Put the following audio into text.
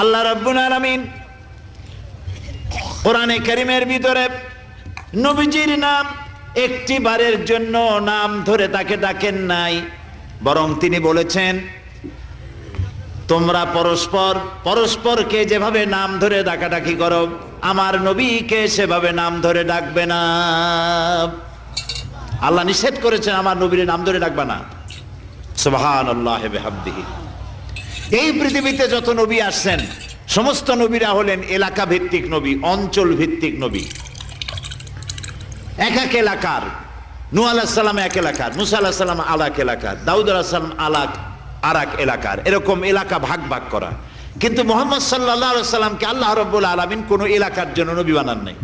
আল্লাহ রাব্বুল আলামিন কোরআনে কারীমের ভিতরে নবীজির নাম একটি বারের জন্য নাম ধরে তাকে ডাকেন নাই, বরং তিনি বলেছেন তোমরা পরস্পর পরস্পরকে যেভাবে নাম ধরে ডাকাডাকি করো আমার নবীকে সেভাবে নাম ধরে ডাকবে না। আল্লাহ নিষেধ করেছেন আমার নবীর নাম ধরে ডাকবে না। সুবহানাল্লাহি ওয়া বিহামদিহি। এই পৃথিবীতে যত নবী আসছেন সমস্ত নবীরা হলেন এলাকা ভিত্তিক নবী, অঞ্চল ভিত্তিক নবী। এক এক এলাকার, নূহ আলাইহিস সালাম এক এলাকার, মুসা আলাইহিস সালাম আলাক এলাকার, দাউদ আলাইহিস সালাম আরাক এলাকার, এরকম এলাকা ভাগ ভাগ করা। কিন্তু মুহাম্মদ সাল্লাল্লাহু আলাইহি ওয়াসাল্লামকে আল্লাহ রাব্বুল আলামিন কোন এলাকার জন্য নবী বানান নাই।